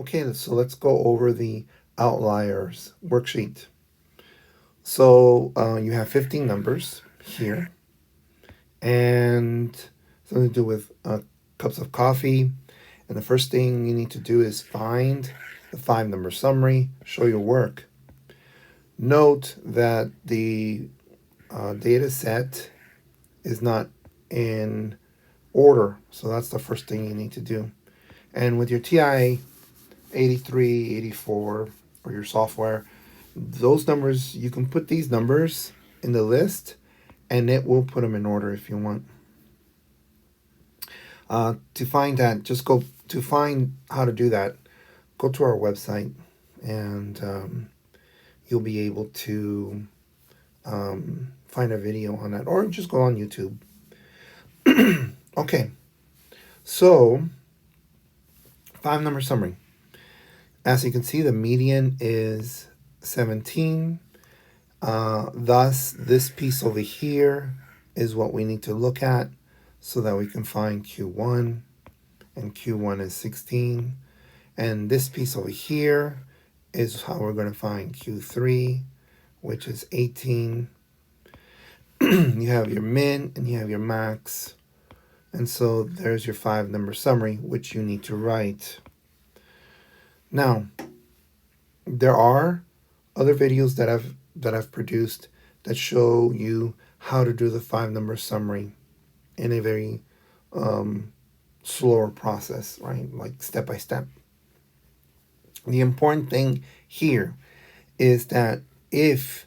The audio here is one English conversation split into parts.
Okay, so let's go over the Outliers worksheet. So you have 15 numbers here, and something to do with cups of coffee. And the first thing you need to do is find the 5 number summary, show your work. Note that the data set is not in order, so that's the first thing you need to do. And with your TI 83, 84, or your software, those numbers, you can put these numbers in the list and it will put them in order if you want. To find that, just go to find how to do that, go to our website and you'll be able to find a video on that, or just go on YouTube. Okay, so 5 number summary. As you can see, the median is 17. Thus, this piece over here is what we need to look at so that we can find Q1, and Q1 is 16. And this piece over here is how we're going to find Q3, which is 18. You have your min and you have your max. And so there's your 5 number summary, which you need to write. Now, there are other videos that I've produced that show you how to do the 5 number summary in a very slower process, right? Like step by step. The important thing here is that if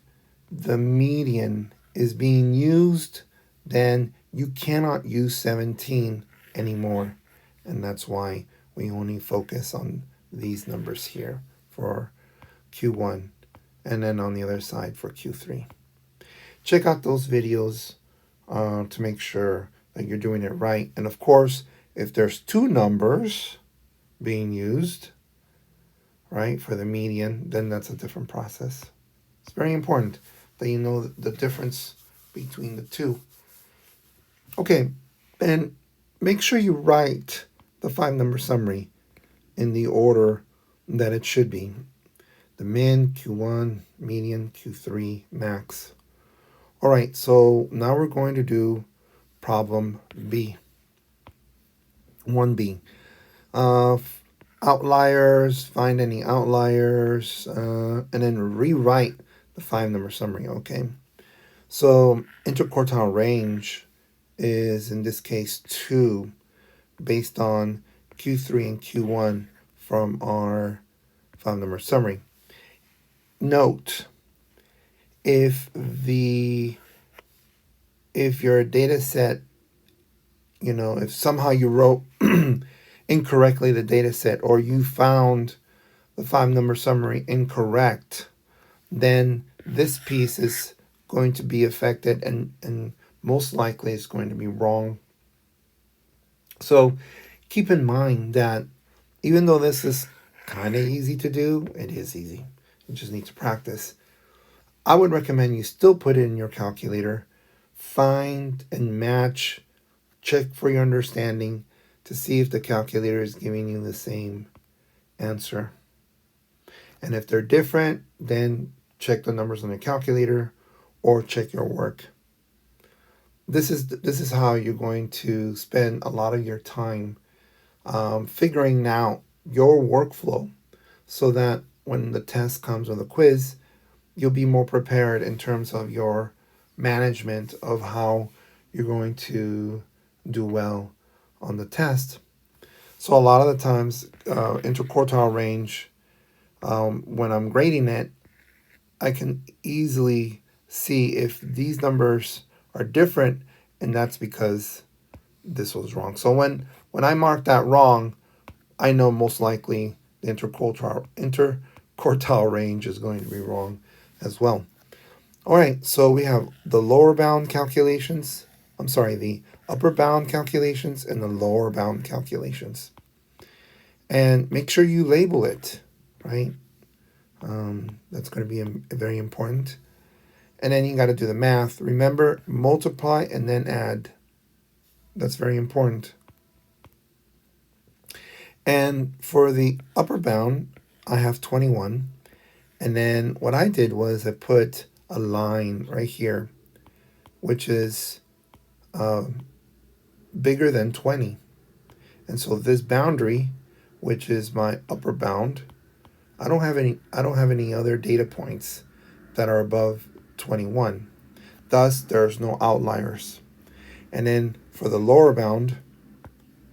the median is being used, then you cannot use 17 anymore. And that's why we only focus on these numbers here for Q1, and then on the other side for Q3. Check out those videos to make sure that you're doing it right. And of course, if there's 2 numbers being used, right, for the median, then that's a different process. It's very important that you know the difference between the two. Okay, and make sure you write the 5 number summary in the order that it should be. The min, Q1, median, Q3, max. All right, so now we're going to do problem B. 1B. Outliers, find any outliers, and then rewrite the 5 number summary, okay? So interquartile range is, in this case, 2, based on Q3 and Q1 from our 5 number summary. Note, if your data set, if somehow you wrote incorrectly the data set, or you found the 5 number summary incorrect, then this piece is going to be affected, and most likely it's going to be wrong. So keep in mind that even though this is kind of easy to do, it is easy. You just need to practice. I would recommend you still put it in your calculator, find and match, check for your understanding to see if the calculator is giving you the same answer. And if they're different, then check the numbers on the calculator or check your work. This is how you're going to spend a lot of your time figuring out your workflow, so that when the test comes or the quiz, you'll be more prepared in terms of your management of how you're going to do well on the test. So a lot of the times, interquartile range, when I'm grading it, I can easily see if these numbers are different, and that's because this was wrong. So when I mark that wrong, I know most likely the interquartile range is going to be wrong as well. All right, so we have the lower bound calculations. The upper bound calculations and the lower bound calculations. And make sure you label it, right? That's going to be very important. And then you got to do the math. Remember, multiply and then add. That's very important. And for the upper bound, I have 21. And then what I did was I put a line right here, which is uh, bigger than 20. And so this boundary, which is my upper bound, I don't have any other data points that are above 21. Thus, there's no outliers. And then for the lower bound,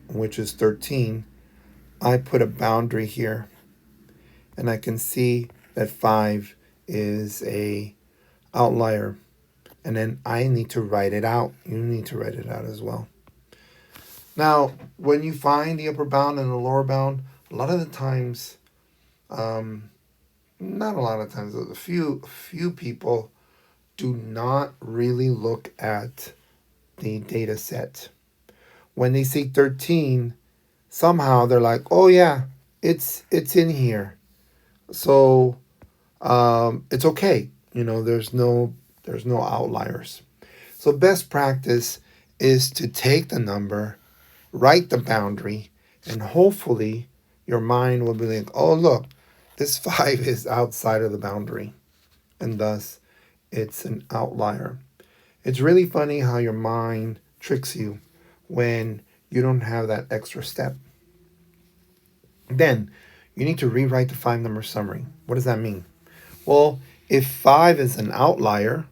which is 13, I put a boundary here, and I can see that 5 is a outlier. And then I need to write it out. You need to write it out as well. Now, when you find the upper bound and the lower bound, a lot of the times, not a lot of times, a few people do not really look at the data set. When they see 13, somehow they're like, "Oh yeah, it's in here." So it's okay. There's no outliers. So best practice is to take the number, write the boundary, and hopefully your mind will be like, "Oh look, this 5 is outside of the boundary, and thus it's an outlier." It's really funny how your mind tricks you when you don't have that extra step. Then you need to rewrite the 5 number summary. What does that mean? Well, if 5 is an outlier,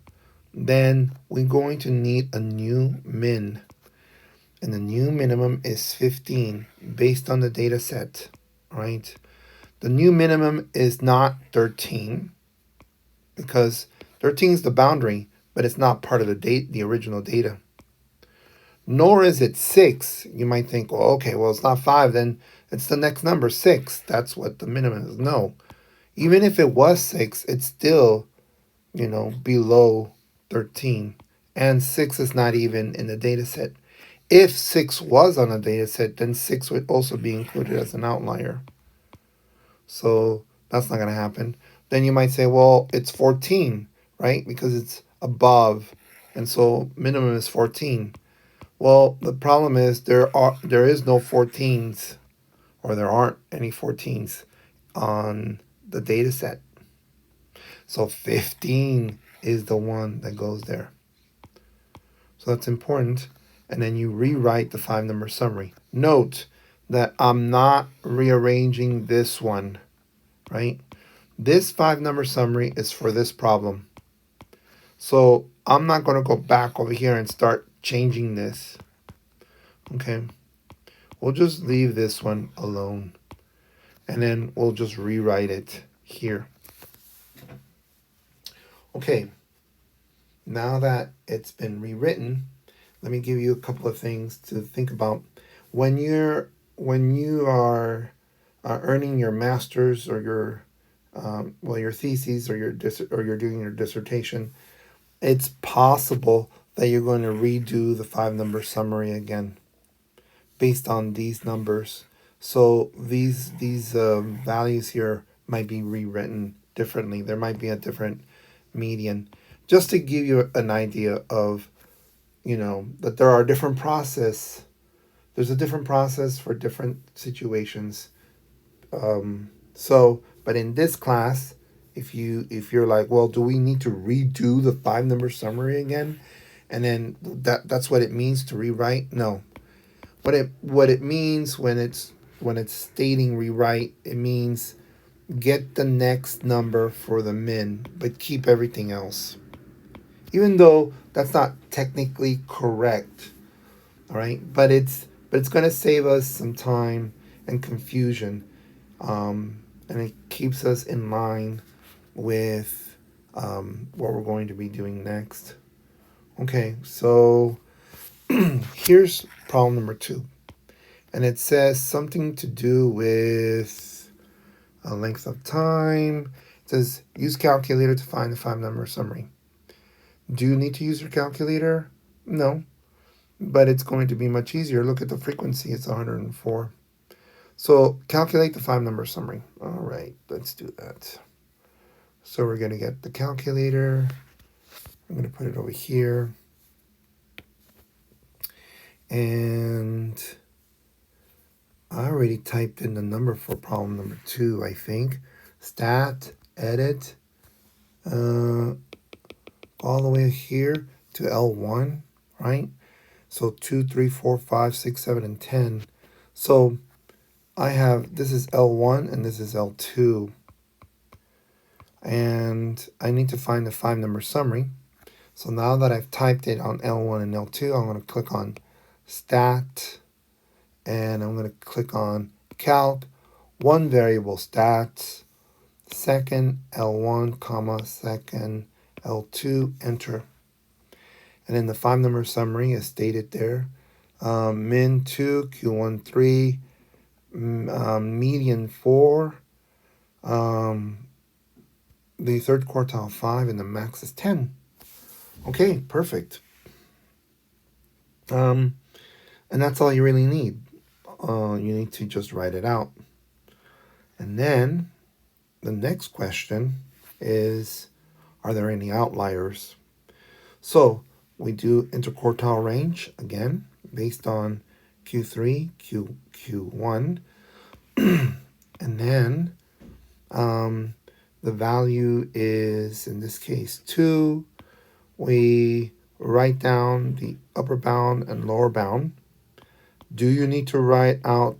then we're going to need a new min. And the new minimum is 15 based on the data set, right? The new minimum is not 13 because 13 is the boundary, but it's not part of the original data. Nor is it 6. You might think, well, okay, well, it's not 5, then it's the next number, 6. That's what the minimum is. No. Even if it was 6, it's still, below 13. And 6 is not even in the data set. If 6 was on a data set, then 6 would also be included as an outlier. So that's not going to happen. Then you might say, well, it's 14, right? Because it's above. And so minimum is 14. Well, the problem is there is no 14s, or there aren't any 14s on the data set. So 15 is the one that goes there. So that's important. And then you rewrite the 5 number summary. Note that I'm not rearranging this one, right? This 5 number summary is for this problem. So I'm not going to go back over here and start changing this. Okay. We'll just leave this one alone. And then we'll just rewrite it here. Okay. Now that it's been rewritten, let me give you a couple of things to think about. When you are earning your master's or your thesis or you're doing your dissertation, it's possible that you're going to redo the 5 number summary again based on these numbers. So these values here might be rewritten differently. There might be a different median, just to give you an idea of, that there are different process. There's a different process for different situations. But in this class, if you're like, well, do we need to redo the 5 number summary again? And then that's what it means to rewrite? No. What it means when it's stating rewrite, it means get the next number for the min, but keep everything else. Even though that's not technically correct, all right? But it's going to save us some time and confusion, and it keeps us in line with what we're going to be doing next. Okay, so here's problem number 2, and it says something to do with length of time. It says use calculator to find the 5 number summary. Do you need to use your calculator? No, but it's going to be much easier. Look at the frequency, it's 104. So calculate the 5 number summary. All right, let's do that. So we're going to get the calculator. I'm going to put it over here. And I already typed in the number for problem number 2, I think. Stat, edit, all the way here to L1, right? So 2, 3, 4, 5, 6, 7, and 10. So I have, this is L1 and this is L2. And I need to find the 5-number summary. So now that I've typed it on L1 and L2, I'm going to click on Stat, and I'm going to click on Calc, one variable stats, second L1, comma, second L2, enter. And then the 5-number summary is stated there. Min 2, Q1 3, median 4, the third quartile 5, and the max is 10. Okay, perfect. And that's all you really need. You need to just write it out. And then the next question is, are there any outliers? So we do interquartile range again based on Q3, Q1, and then the value is, in this case, 2. We write down the upper bound and lower bound. Do you need to write out,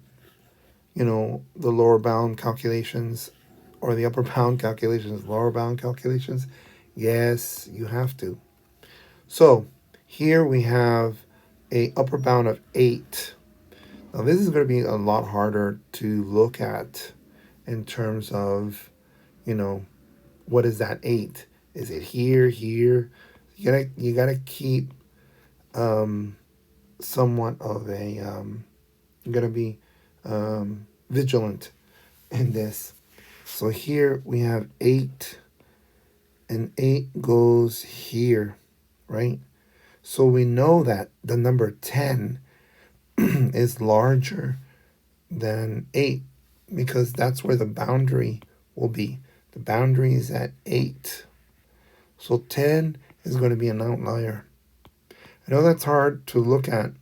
the lower bound calculations or the upper bound calculations, lower bound calculations? Yes, you have to. So here we have a upper bound of 8. Now this is going to be a lot harder to look at in terms of, what is that 8? Is it here, here? You gotta keep somewhat of a you gotta be vigilant in this. So here we have 8, and 8 goes here, right? So we know that the number 10 is larger than 8 because that's where the boundary will be. The boundary is at 8. So 10 is going to be an outlier. I know that's hard to look at,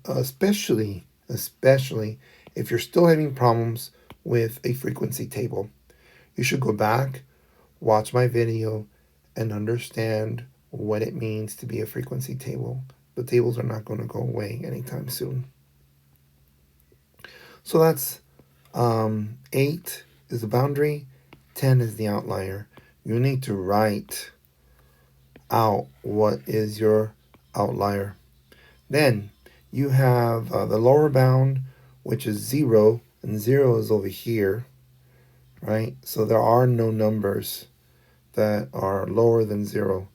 especially if you're still having problems with a frequency table. You should go back, watch my video, and understand what it means to be a frequency table. The tables are not going to go away anytime soon. So that's 8 is the boundary, 10 is the outlier. You need to write out what is your outlier. Then you have the lower bound, which is 0, and 0 is over here, right? So there are no numbers that are lower than 0.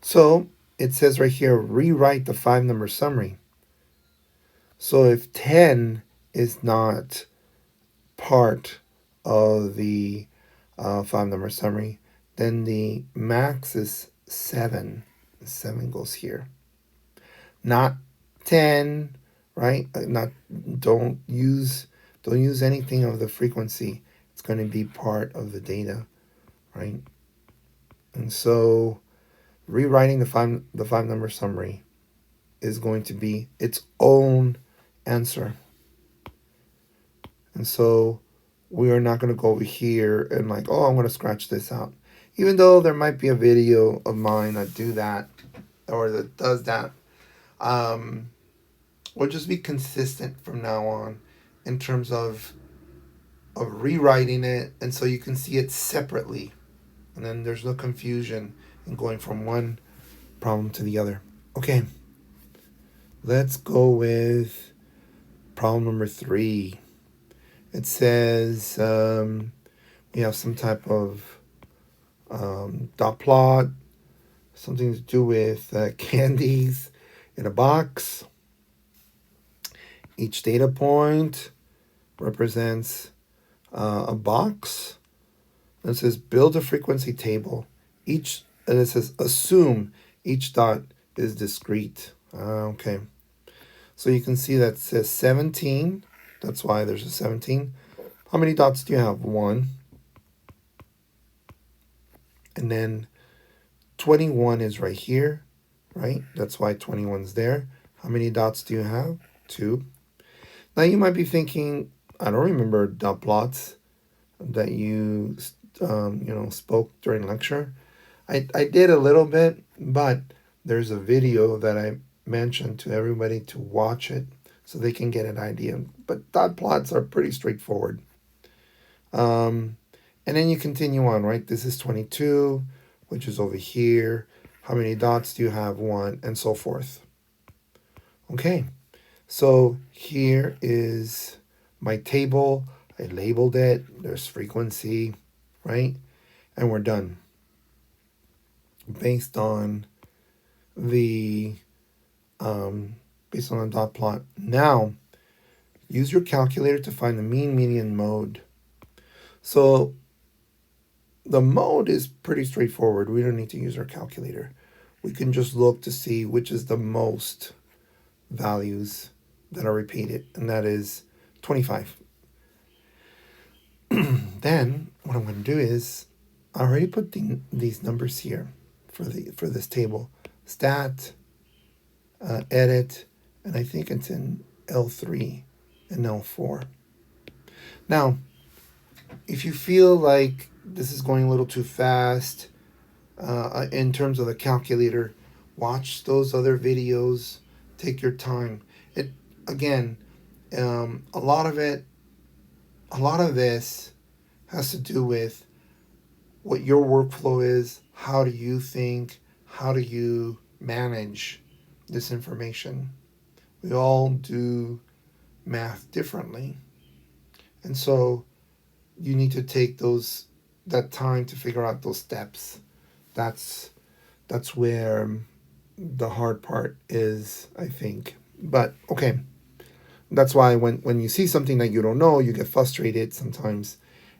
So it says right here, rewrite the 5-number summary. So if 10 is not part of the 5-number summary, then the max is 7. 7 goes here. Not 10, right? Don't use anything of the frequency. It's going to be part of the data, right? And so rewriting the 5-number summary is going to be its own answer. And so we are not going to go over here and I'm going to scratch this out. Even though there might be a video of mine that do that or that does that. We'll just be consistent from now on in terms of rewriting it, and so you can see it separately. And then there's no confusion in going from one problem to the other. Okay, let's go with problem number 3. It says we have some type of dot plot, something to do with candies in a box. Each data point represents a box. And it says build a frequency table. And it says assume each dot is discrete. Okay. So you can see that it says 17. That's why there's a 17. How many dots do you have? 1. And then 21 is right here, right? That's why 21's there. How many dots do you have? 2. Now you might be thinking, I don't remember dot plots that you spoke during lecture. I did a little bit, but there's a video that I mentioned to everybody to watch it so they can get an idea. But dot plots are pretty straightforward. Um, and then you continue on, right? This is 22, which is over here. How many dots do you have? One, and so forth. Okay, so here is my table. I labeled it. There's frequency, right? And we're done based on the based on a dot plot. Now, use your calculator to find the mean, median, mode. So the mode is pretty straightforward. We don't need to use our calculator. We can just look to see which is the most values that are repeated, and that is 25. Then what I'm going to do is I already put these numbers here for this table. Stat, edit, and I think it's in L3 and L4. Now, if you feel like this is going a little too fast in terms of the calculator, watch those other videos. Take your time. It again, a lot of this has to do with what your workflow is. How do you think? How do you manage this information? We all do math differently, and so you need to take that time to figure out those steps. That's where the hard part is, I think. But okay, that's why when you see something that you don't know, you get frustrated sometimes,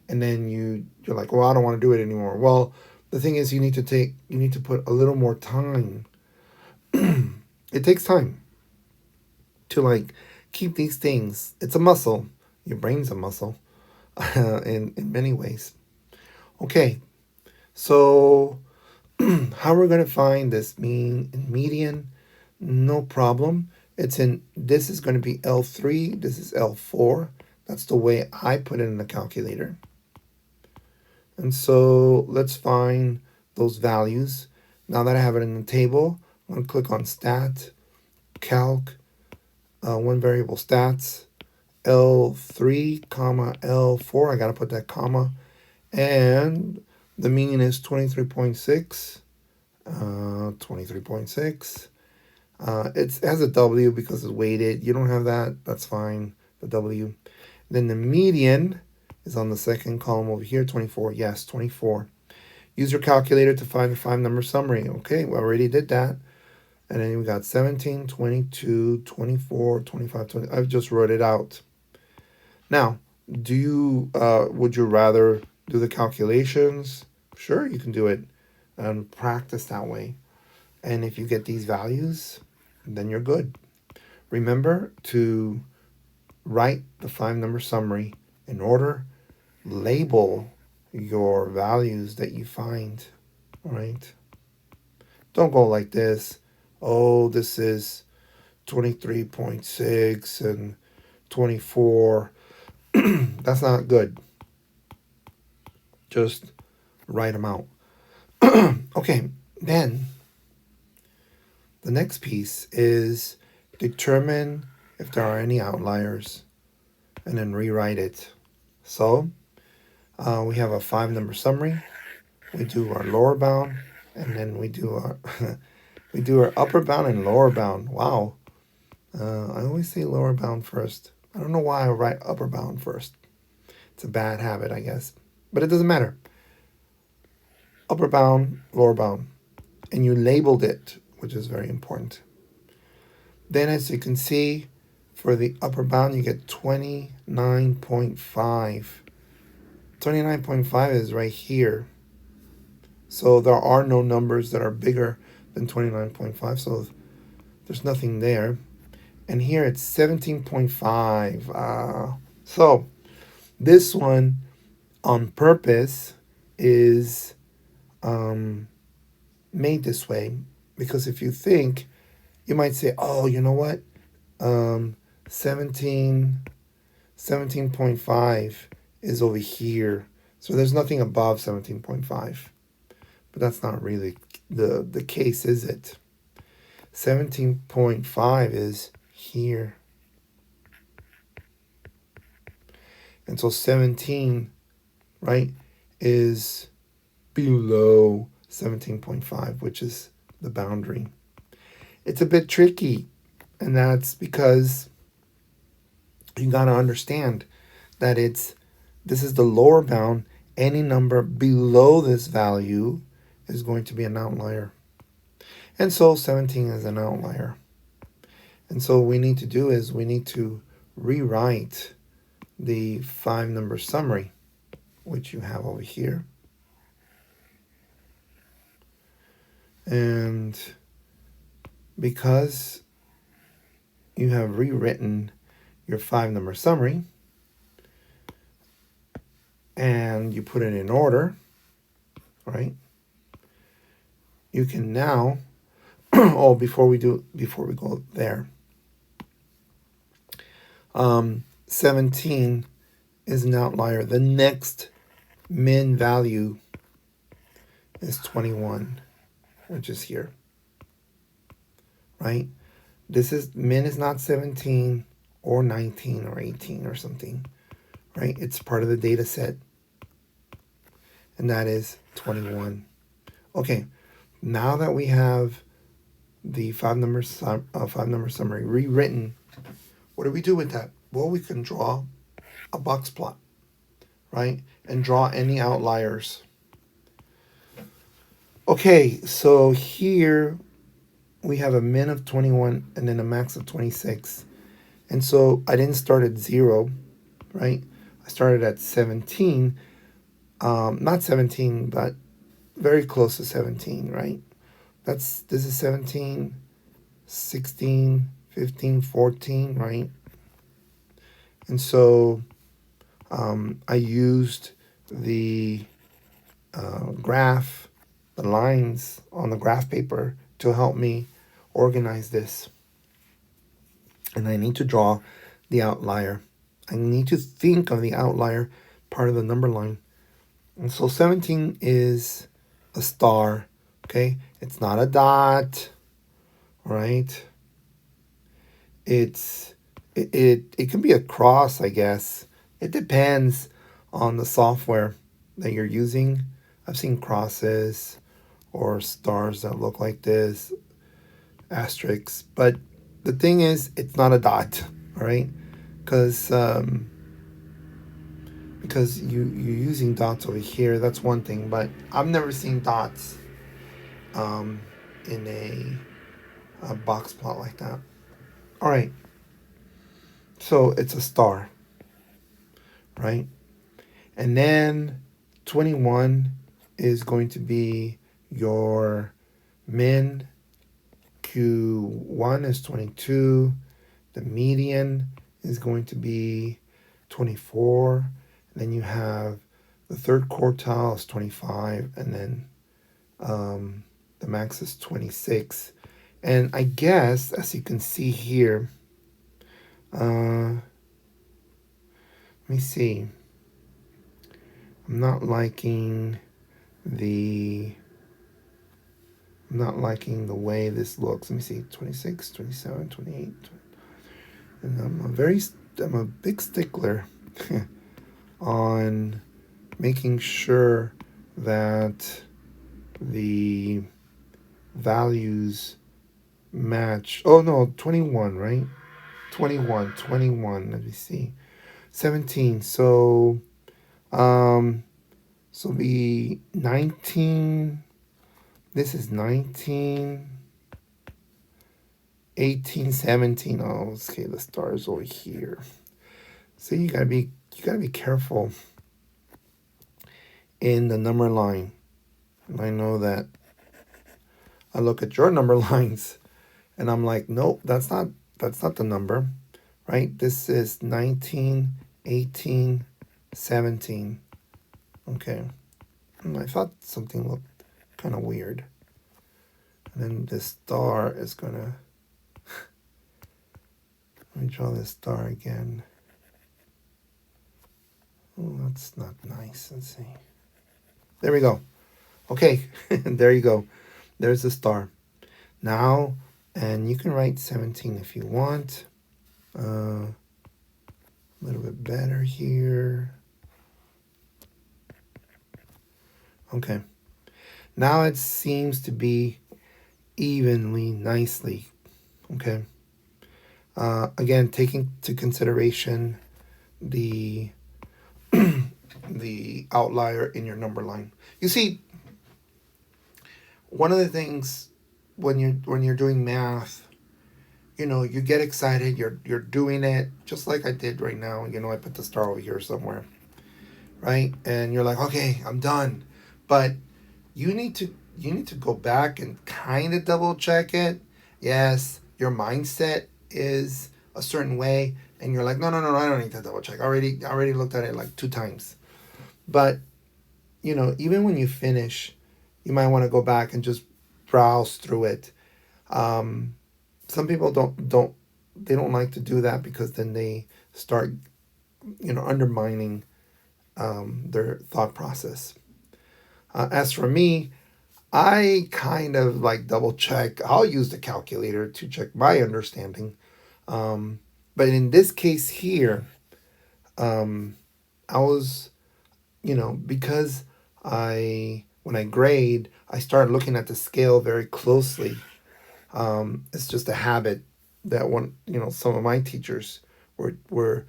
and then you're like, well, I don't want to do it anymore. Well, the thing is, you need to put a little more time. It takes time to like keep these things. It's a muscle. Your brain's a muscle, in many ways. Okay, so how we're going to find this mean and median? No problem. This is going to be L3, this is L4. That's the way I put it in the calculator. And so let's find those values. Now that I have it in the table, I'm going to click on Stat, Calc, one variable stats, L3, comma, L4. I got to put that comma. And the mean is 23.6. 23.6. It has a W because it's weighted. You don't have that, that's fine. The W. Then the median is on the second column over here, 24. Yes, 24. Use your calculator to find the 5-number summary. Okay, we already did that. And then we got 17, 22, 24, 25, 20. I've just wrote it out. Now, would you rather do the calculations? Sure, you can do it and practice that way. And if you get these values, then you're good. Remember to write the 5-number summary in order, label your values that you find, right? Don't go like this. Oh, this is 23.6 and 24. That's not good. Just write them out. Okay, then the next piece is determine if there are any outliers and then rewrite it. So we have a 5-number summary. We do our lower bound, and then we do our we do our upper bound and lower bound. Wow. I always say lower bound first. I don't know why I write upper bound first. It's a bad habit, I guess. But it doesn't matter. Upper bound, lower bound. And you labeled it, which is very important. Then as you can see, for the upper bound, you get 29.5. 29.5 is right here. So there are no numbers that are bigger than 29.5, so there's nothing there. And here it's 17.5. So this one on purpose is made this way because if you think, you might say, oh, you know what? 17.5 is over here. So there's nothing above 17.5. But that's not really the case, is it? 17.5 is here. And so 17, right, is below 17.5, which is the boundary. It's a bit tricky, and that's because you got to understand that this is the lower bound. Any number below this value is going to be an outlier. And so 17 is an outlier. And so what we need to do is we need to rewrite the 5-number summary, which you have over here. And because you have rewritten your 5-number summary and you put it in order, right? You can now, before we go there, 17 is an outlier. The next min value is 21, which is here, right? Min is not 17 or 19 or 18 or something, right? It's part of the data set, and that is 21. Okay, now that we have the 5-number summary rewritten, what do we do with that? Well, we can draw a box plot, right? And draw any outliers. Okay, so here we have a min of 21 and then a max of 26. And so I didn't start at 0, right? I started at 17. Not 17, but very close to 17, right? This is 17, 16, 15, 14, right? And so I used the graph, the lines on the graph paper to help me organize this. And I need to draw the outlier. I need to think of the outlier part of the number line. And so 17 is a star, okay? It's not a dot, right? It can be a cross, I guess. It depends on the software that you're using. I've seen crosses or stars that look like this, asterisks, but the thing is, it's not a dot, all right? Because you're using dots over here, that's one thing, but I've never seen dots in a box plot like that. All right, so it's a star, right? And then 21 is going to be your min. Q1 is 22. The median is going to be 24. And then you have the third quartile is 25. And then the max is 26. And I guess, as you can see here, let me see. I'm not liking the way this looks. Let me see, 26, 27, 28. And I'm a big stickler on making sure that the values match. Oh no, 21, right? 21. Let me see. 17. So the 19, this is 19, 18, 17. Oh, okay, the star's over here. So you gotta be careful in the number line. And I know that I look at your number lines and I'm like, nope, that's not the number, right? This is 19, 18, 17. Okay. And I thought something looked kind of weird. And then this star is gonna Let me draw this star again. Oh, that's not nice. Let's see. There we go. Okay, there you go. There's the star. Now, and you can write 17 if you want. A little bit better here. Okay. Now it seems to be evenly, nicely. Okay. Again, taking to consideration the the outlier in your number line. You see, one of the things when you're doing math, you get excited. You're doing it just like I did right now. I put the star over here somewhere, right? And you're like, okay, I'm done. But you need to go back and kind of double check it. Yes, your mindset is a certain way, and you're like, no, no, no, no, I don't need to double check. I already looked at it like 2 times. But even when you finish, you might want to go back and just browse through it. Um, some people don't like to do that because then they start undermining their thought process. As for me, I kind of like double check. I'll use the calculator to check my understanding. Um, but in this case here, um, I was, because when I grade, I started looking at the scale very closely. It's just a habit that some of my teachers were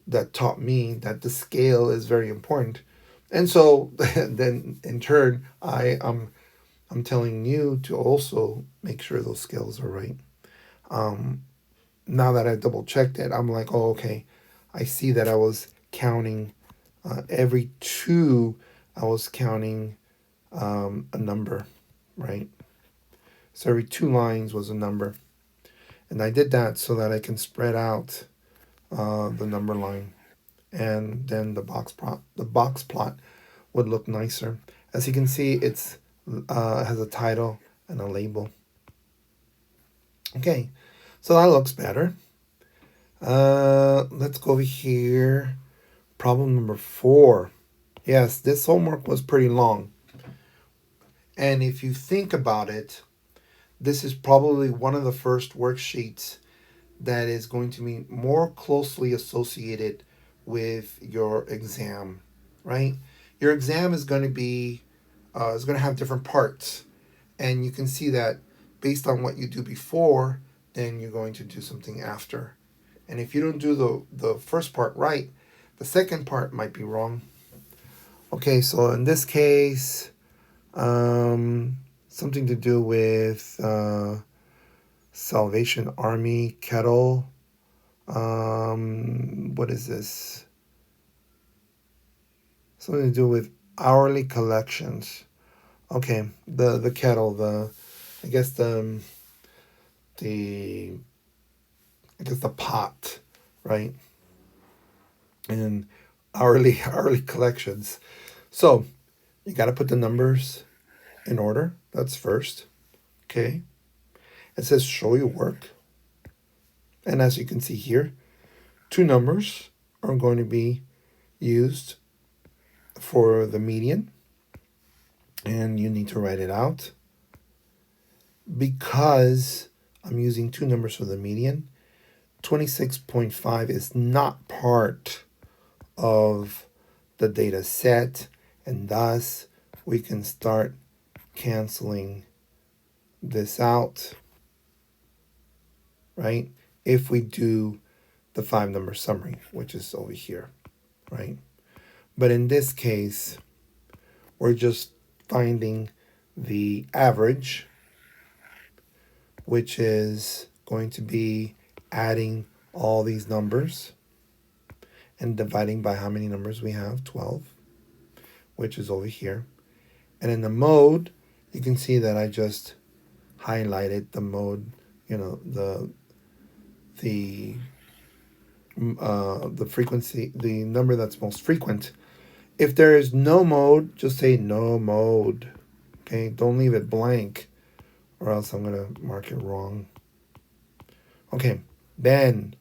that taught me that the scale is very important. And so then in turn, I'm telling you to also make sure those scales are right. Um, Now that I double checked it, I'm like, oh, okay. I see that I was counting every two, I was counting a number, right? So every 2 lines was a number. And I did that so that I can spread out the number line. And then the box plot would look nicer. As you can see, it's has a title and a label. Okay, so that looks better. Let's go over here. Problem number 4. Yes, this homework was pretty long. And if you think about it, this is probably one of the first worksheets that is going to be more closely associated with your exam, right? Your exam is going to have different parts, and you can see that based on what you do before, then you're going to do something after. And if you don't do the first part right, the second part might be wrong. Okay, so in this case, something to do with Salvation Army kettle. What is this? Something to do with hourly collections. Okay, the kettle, I guess the I guess the pot, right? And hourly collections. So you got to put the numbers in order. That's first. Okay. It says show your work. And as you can see here, 2 numbers are going to be used for the median. And you need to write it out. Because I'm using 2 numbers for the median, 26.5 is not part of the data set, and thus we can start canceling this out, right? If we do the 5-number summary, which is over here, right? But in this case, we're just finding the average, which is going to be adding all these numbers and dividing by how many numbers we have, 12, which is over here. And in the mode, you can see that I just highlighted the mode, the the frequency, the number that's most frequent. If there is no mode, just say no mode. Okay, don't leave it blank, or else I'm gonna mark it wrong. Okay, then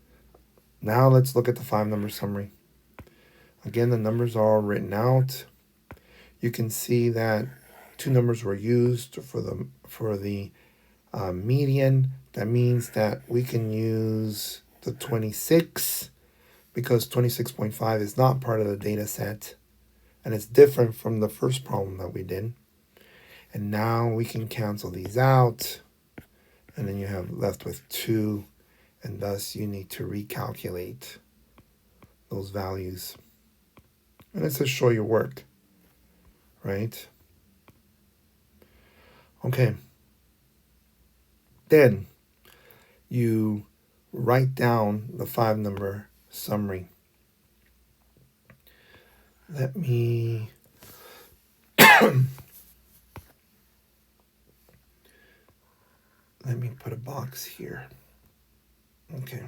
Now let's look at the 5-number summary. Again, the numbers are all written out. You can see that 2 numbers were used for the median. That means that we can use the 26 because 26.5 is not part of the data set, and it's different from the first problem that we did. And now we can cancel these out, and then you have left with 2, and thus you need to recalculate those values. And it says show your work, right? Okay. Then you write down the 5-number summary. Let me put a box here. Okay.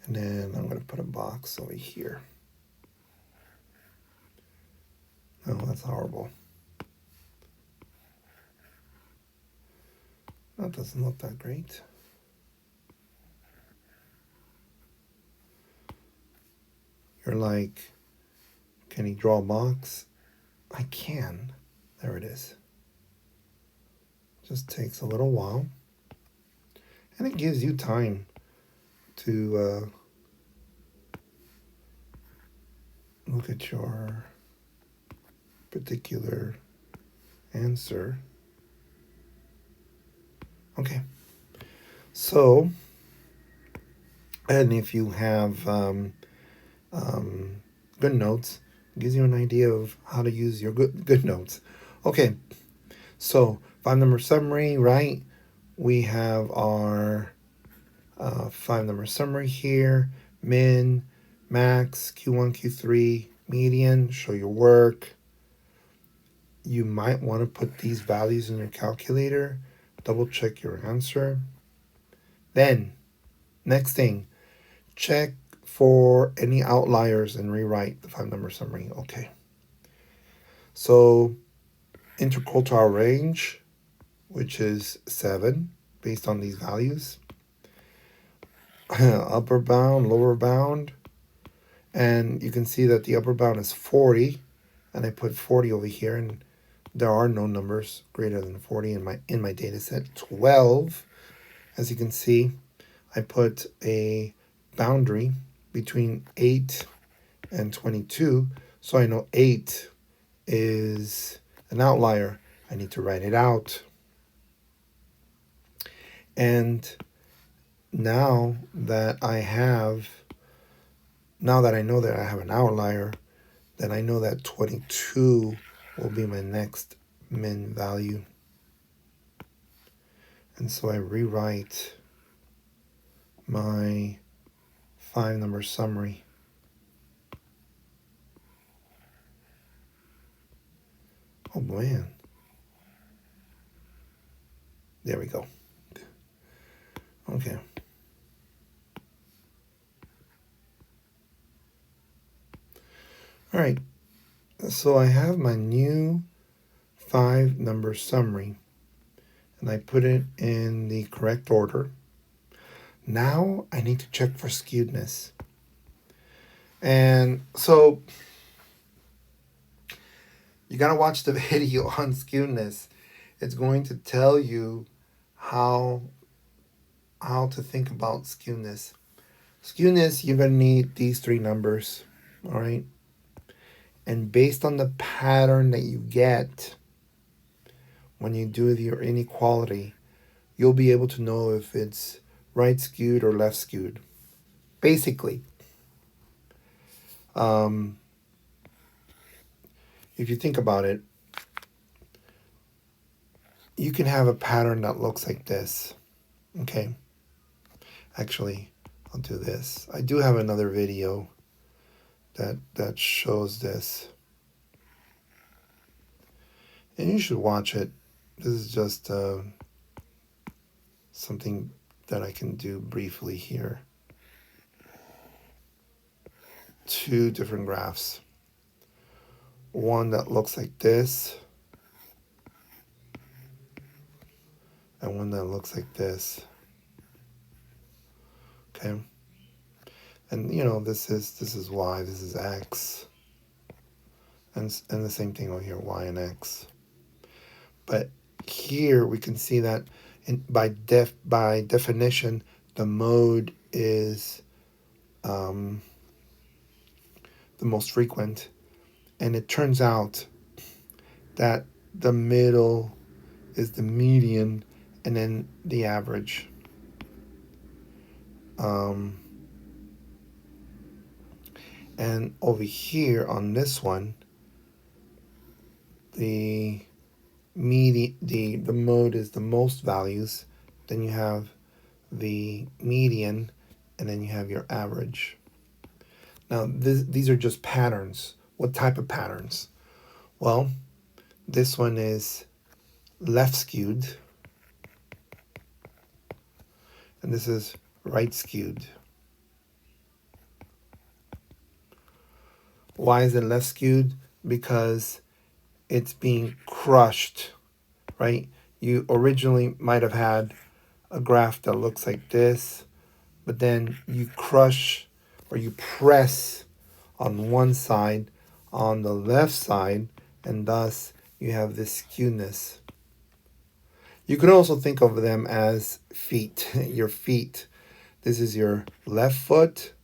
And then I'm going to put a box over here. Oh, that's horrible. That doesn't look that great. You're like, can he draw a box? I can. There it is. Just takes a little while. And it gives you time to look at your particular answer. Okay. So, and if you have good notes, it gives you an idea of how to use your good notes. Okay. So 5-number summary, right? We have our 5-number summary here. Min, max, Q1, Q3, median, show your work. You might want to put these values in your calculator. Double check your answer. Then, next thing, check for any outliers and rewrite the 5-number summary. Okay. So, interquartile range, which is 7, based on these values. Upper bound, lower bound. And you can see that the upper bound is 40. And I put 40 over here. And there are no numbers greater than 40 in my data set. 12, as you can see, I put a boundary between 8 and 22. So I know 8 is an outlier. I need to write it out. And now that I know that I have an outlier, then I know that 22 will be my next min value. And so I rewrite my 5-number summary. Oh man. There we go. Okay. All right. So I have my new 5-number summary, and I put it in the correct order. Now I need to check for skewedness. And so you got to watch the video on skewedness. It's going to tell you how to think about skewedness. Skewness, you're going to need these 3 numbers, all right? And based on the pattern that you get when you do your inequality, you'll be able to know if it's right skewed or left skewed. Basically, if you think about it, you can have a pattern that looks like this, okay? Actually, I'll do this. I do have another video that shows this. And you should watch it. This is just something that I can do briefly here. 2 different graphs. One that looks like this, and one that looks like this. Okay, and this is y, this is x, and the same thing over here, y and x. But here we can see that by definition, the mode is the most frequent, and it turns out that the middle is the median, and then the average. Um, and over here on this one, the the mode is the most values. Then you have the median, and then you have your average. Now these are just patterns. What type of patterns? Well, this one is left skewed, and this is right skewed. Why is it left skewed? Because it's being crushed, right? You originally might have had a graph that looks like this, but then you crush or you press on one side on the left side, and thus you have this skewness. You can also think of them as feet, your feet. This is your left foot,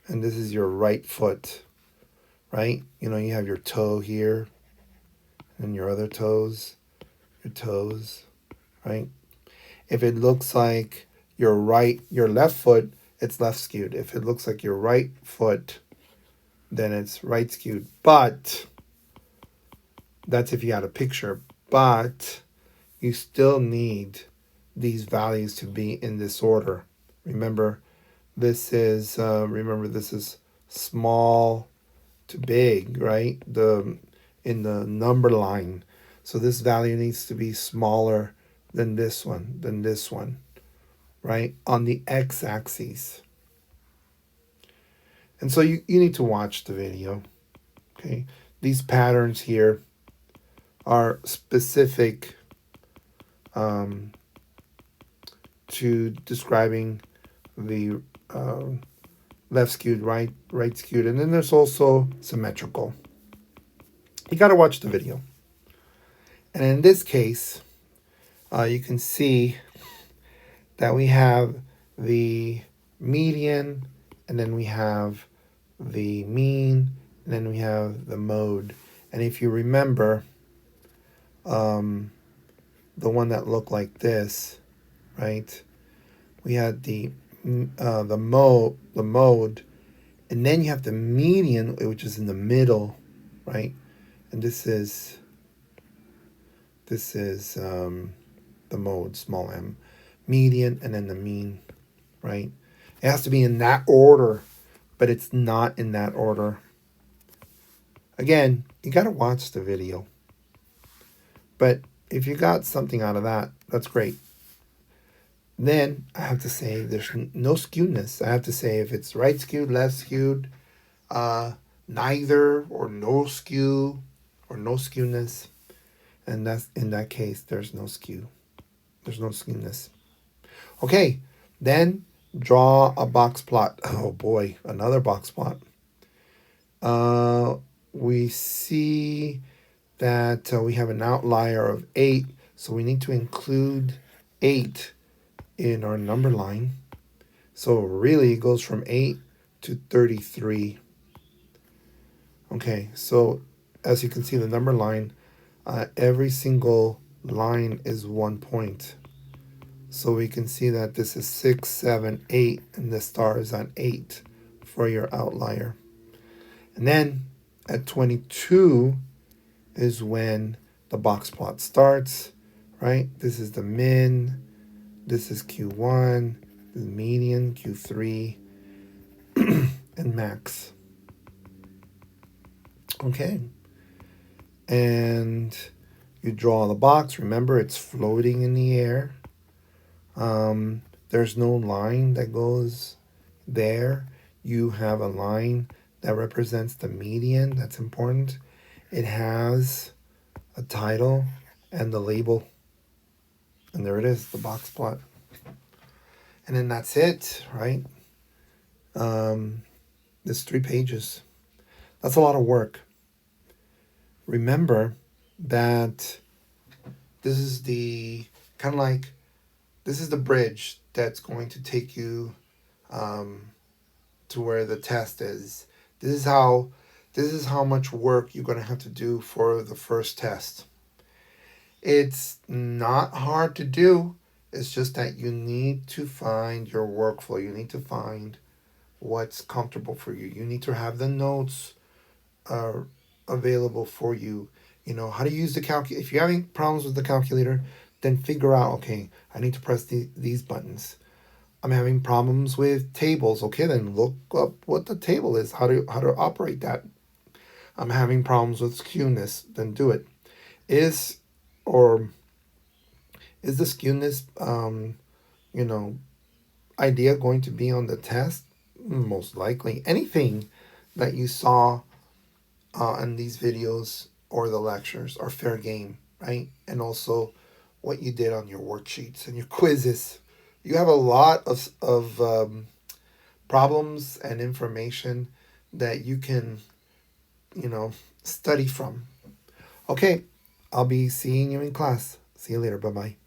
and this is your right foot, right? You have your toe here, and your other toes, right? If it looks like your left foot, it's left skewed. If it looks like your right foot, then it's right skewed. But that's if you had a picture. But you still need these values to be in this order. Remember, this is small to big, right? In the number line. So this value needs to be smaller than this one, right? On the x-axis. And so you need to watch the video, okay? These patterns here are specific to describing the left skewed, right skewed, and then there's also symmetrical. You got to watch the video. And in this case, you can see that we have the median, and then we have the mean, and then we have the mode. And if you remember, the one that looked like this, right? We had the mode, and then you have the median, which is in the middle, right? And this is the mode, small m, median, and then the mean, right? It has to be in that order, but it's not in that order. Again, you got to watch the video. But if you got something out of that, that's great. Then I have to say there's no skewness. I have to say if it's right skewed, left skewed, neither, or no skew, or no skewness. And that's in that case, there's no skew. There's no skewness. Okay, then draw a box plot. Oh boy, another box plot. We see that we have an outlier of 8, so we need to include 8 in our number line. So really it goes from 8 to 33. Okay, so as you can see, the number line, every single line is 1 point. So we can see that this is 6, 7, 8, and the star is on 8 for your outlier. And then at 22 is when the box plot starts, right? This is the min, this is Q1, the median, Q3, and max. Okay. And you draw the box. Remember, it's floating in the air. There's no line that goes there. You have a line that represents the median. That's important. It has a title and the label. And there it is, the box plot. And then that's it, right? It's 3 pages. That's a lot of work. Remember that this is the kind of like this is the bridge that's going to take you um, to where the test is. This is how this is how much work you're going to have to do for the first test. It's not hard to do. It's just that you need to find your workflow. You need to find what's comfortable for you. You need to have the notes uh, available for you. You know how to use the calculator. If you're having problems with the calculator, then figure out, okay, I need to press these buttons. I'm having problems with tables. Okay, then look up what the table is, how to operate that. I'm having problems with skewness, then do it. Is or is the skewness you know idea going to be on the test? Most likely. Anything that you saw in these videos or the lectures are fair game, right? And also what you did on your worksheets and your quizzes. You have a lot of problems and information that you can, you know, study from. Okay, I'll be seeing you in class. See you later. Bye bye.